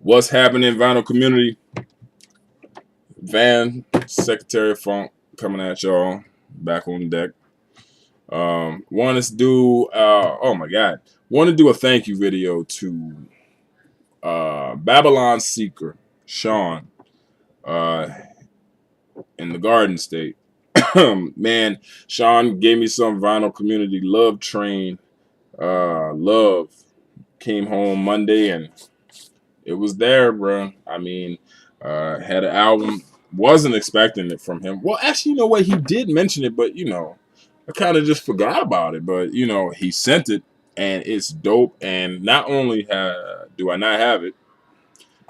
What's happening, vinyl community? Van, Secretary Funk, coming at y'all. Back on deck. Want to do, oh my God. Want to do a thank you video to Babylonseeker, Sean, uh, in the Garden State. Man, Sean gave me some vinyl community love train. Love came home Monday and it was there, bro. I mean, had an album. Wasn't expecting it from him. Well, actually, you know what? He did mention it, but I kind of just forgot about it. But he sent it, and it's dope. And not only do I not have it,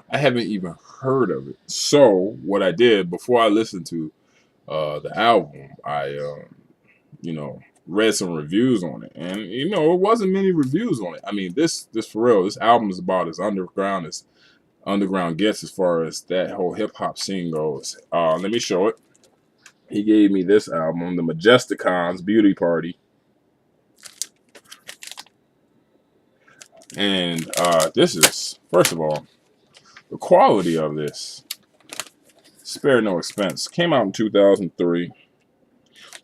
I haven't even heard of it. So what I did before I listened to the album, I read some reviews on it, and it wasn't many reviews on it. I mean, this for real. This album is about as underground gets as far as that whole hip hop scene goes. Let me show it. He gave me this album, The Majesticons Beauty Party. And this is, first of all, the quality of this. Spare no expense. Came out in 2003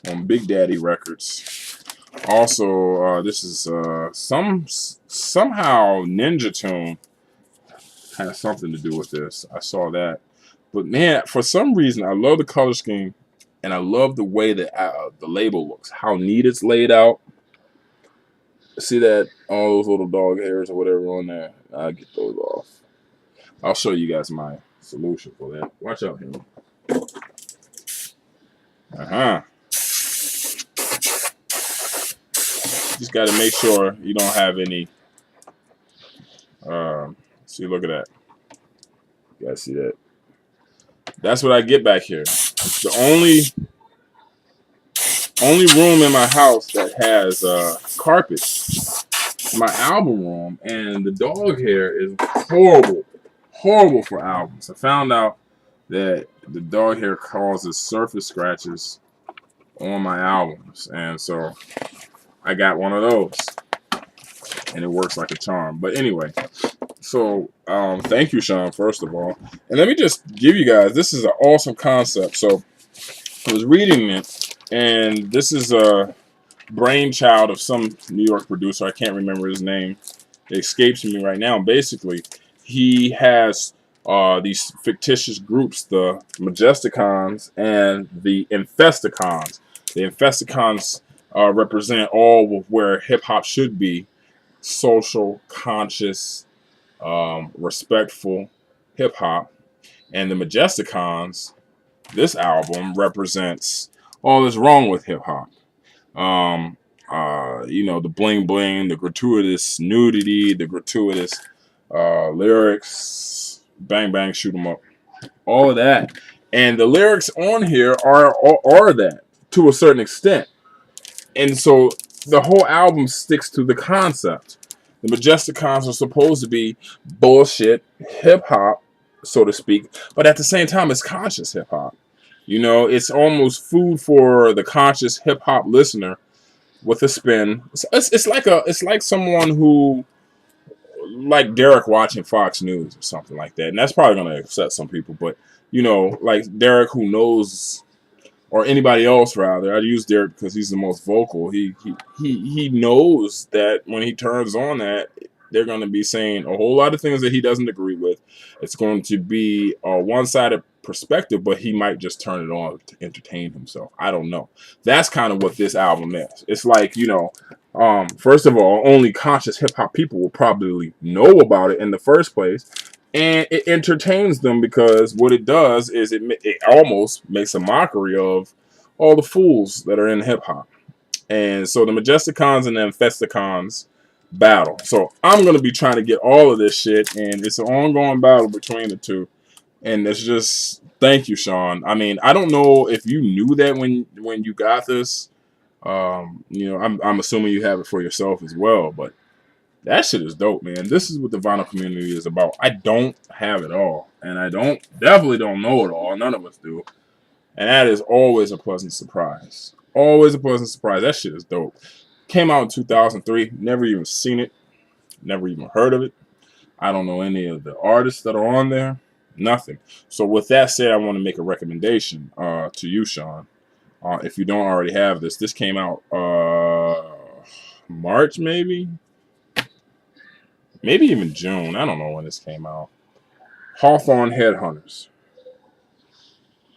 on Big Daddy Records. Also, this is somehow Ninja Tune has something to do with this. I saw that. But man, for some reason, I love the color scheme, and I love the way that the label looks. How neat it's laid out. See that? All those little dog hairs or whatever on there. I'll get those off. I'll show you guys my solution for that. Watch out here. Just got to make sure you don't have any. See, look at that. You guys see that? That's what I get back here. It's the only room in my house that has carpet. My album room, and the dog hair is horrible for albums. I found out that the dog hair causes surface scratches on my albums, and so I got one of those, and it works like a charm. But anyway, so thank you, Sean, first of all, and let me just give you guys, this is an awesome concept. So I was reading it, and this is a brainchild of some New York producer. I can't remember his name. It escapes me right now. Basically, he has these fictitious groups, the Majesticons and the Infesticons. The Infesticons represent all of where hip-hop should be: social, conscious, respectful hip-hop. And the Majesticons, this album, represents all that's wrong with hip-hop. The bling bling, the gratuitous nudity, the gratuitous lyrics, bang bang, shoot 'em up, all of that. And the lyrics on here are that to a certain extent. And so the whole album sticks to the concept. The Majesticons are supposed to be bullshit hip hop, so to speak, but at the same time, it's conscious hip hop. It's almost food for the conscious hip hop listener with a spin. It's like someone who, like Derek watching Fox News or something like that, and that's probably gonna upset some people. But like Derek, who knows, or anybody else rather. I use Derek because he's the most vocal. He knows that when he turns on that, they're going to be saying a whole lot of things that he doesn't agree with. It's going to be a one-sided perspective, but he might just turn it on to entertain himself. I don't know. That's kind of what this album is. It's like, first of all, only conscious hip-hop people will probably know about it in the first place. And it entertains them because what it does is it almost makes a mockery of all the fools that are in hip-hop. And so the Majesticons and the Infesticons battle. So I'm going to be trying to get all of this shit, and it's an ongoing battle between the two. And it's just, thank you, Sean. I mean, I don't know if you knew that when you got this. I'm assuming you have it for yourself as well, but that shit is dope, man. This is what the vinyl community is about. I don't have it all, and I definitely don't know it all. None of us do, and that is always a pleasant surprise. Always a pleasant surprise. That shit is dope. Came out in 2003. Never even seen it. Never even heard of it. I don't know any of the artists that are on there. Nothing. So with that said, I want to make a recommendation to you, Sean. If you don't already have this, this came out March, maybe even June. I don't know when this came out. Hawthorne Headhunters.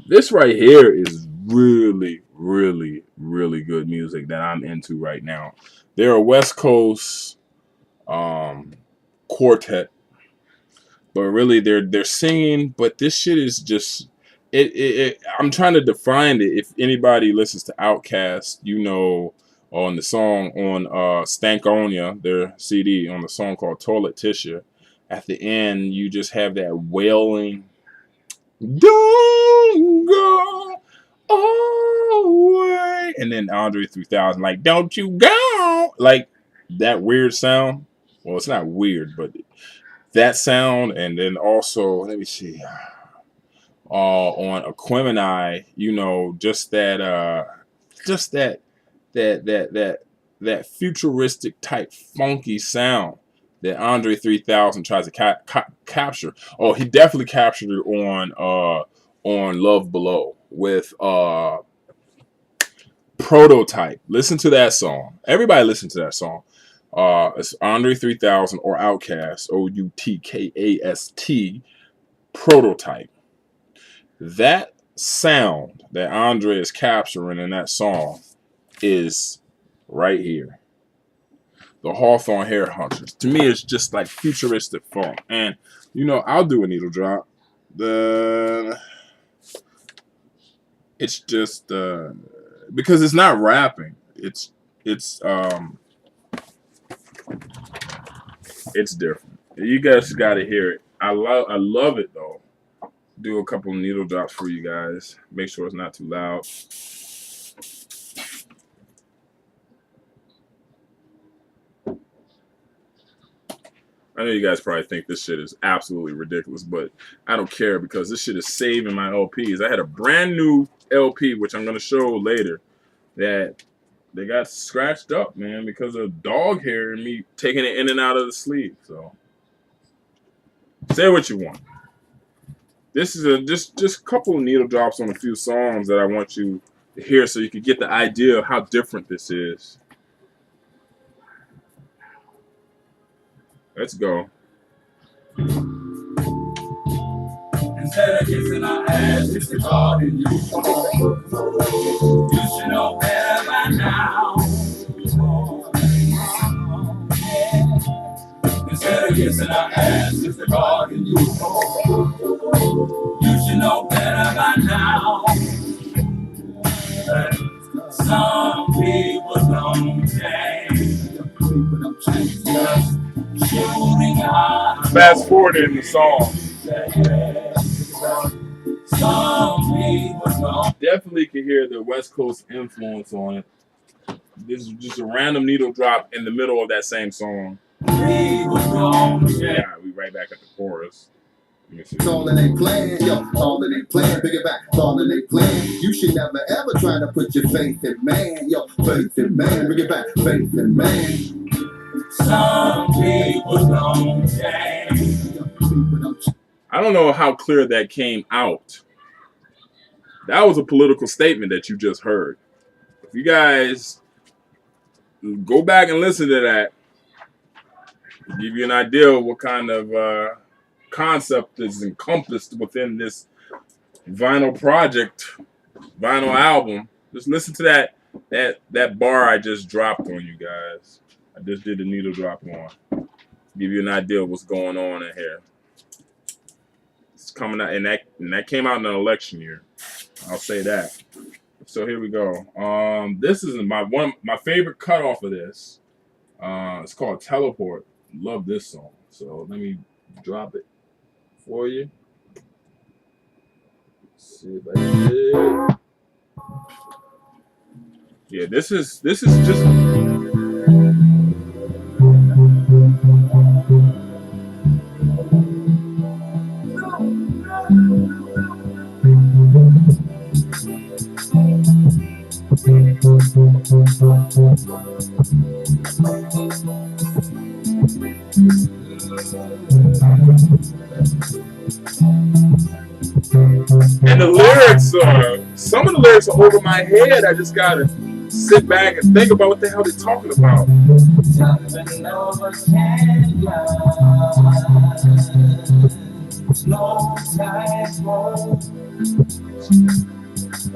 This right here is really, really, really good music that I'm into right now. They're a West Coast quartet, but really they're singing. But this shit is just I'm trying to define it. If anybody listens to Outkast, you know, on the song on Stankonia, their CD, on the song called Toilet Tissue, at the end you just have that wailing, don't go away, and then Andre 3000 like, don't you go, like that weird sound. Well, it's not weird, but that sound. And then also, let me see, on Aquemini, you know, just that that futuristic type funky sound that Andre 3000 tries to capture. Oh, he definitely captured it on Love Below with Prototype. Listen to that song. Everybody listen to that song. It's Andre 3000 or Outkast, Outkast, Prototype. That sound that Andre is capturing in that song is right here. The Hawthorne Headhunters. To me, it's just like futuristic funk. And, you know, I'll do a needle drop. It's just because it's not rapping. It's different. You guys got to hear it. I love it though. Do a couple of needle drops for you guys. Make sure it's not too loud. I know you guys probably think this shit is absolutely ridiculous, but I don't care because this shit is saving my LPs. I had a brand new LP, which I'm going to show later, that they got scratched up, man, because of dog hair and me taking it in and out of the sleeve. So say what you want. This is just a couple of needle drops on a few songs that I want you to hear so you can get the idea of how different this is. Let's go. Instead of kissing our ass, it's the God in you. You should know better by now. Instead of kissing our ass, it's the God in you. You should know better by now. Some people don't change. Fast forward in the song. Definitely can hear the West Coast influence on it. This is just a random needle drop in the middle of that same song. Yeah, we right back at the chorus. Calling ain't playing, yo, calling ain't playing, bring it back, calling ain't playing. You should never ever try to put your faith in man, yo, faith in man, bring it back, faith in man. Some people don't change. I don't know how clear that came out. That was a political statement that you just heard. If you guys go back and listen to that, it'll give you an idea of what kind of concept is encompassed within this vinyl project, vinyl album. Just listen to that bar I just dropped on you guys. I just did a needle drop on. Give you an idea of what's going on in here. It's coming out, and that came out in an election year. I'll say that. So here we go. This is my favorite cut off of this. It's called Teleport. Love this song. So let me drop it for you. Let's see if I did. Yeah, this is just. And the lyrics are, some of the lyrics are over my head. I just gotta sit back and think about what the hell they're talking about.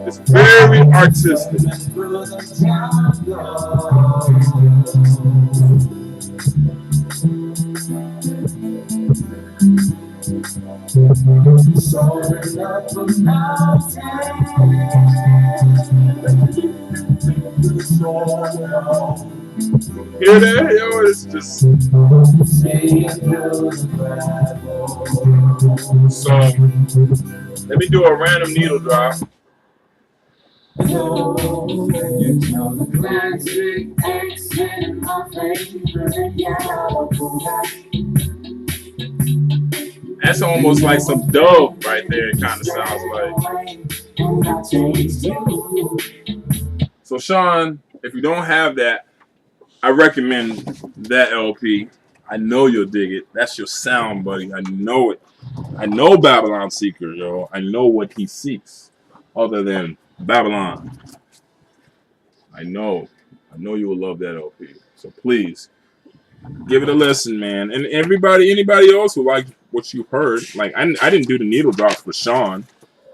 It's very artistic. Hear that? Yo, it's just so. Let me do a random needle drop. That's almost like some dub right there. It kind of sounds like. So Sean, if you don't have that, I recommend that LP. I know you'll dig it. That's your sound, buddy. I know it. I know Babylonseeker, yo. I know what he seeks, other than Babylon. I know you will love that LP. So please give it a listen, man. And anybody else who like what you heard, like I didn't do the needle drops for Sean.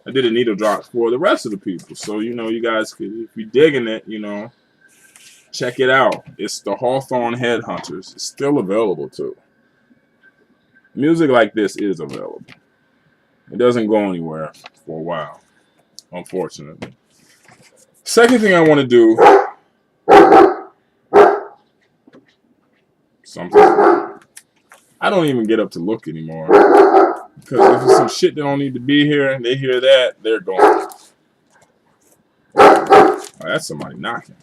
I did a needle drop for the rest of the people. So you guys could, if you're digging it, check it out. It's the Hawthorne Headhunters. It's still available too. Music like this is available. It doesn't go anywhere for a while, unfortunately. Second thing I want to do, something. I don't even get up to look anymore. Because if it's some shit that don't need to be here and they hear that, they're gone. Oh, that's somebody knocking.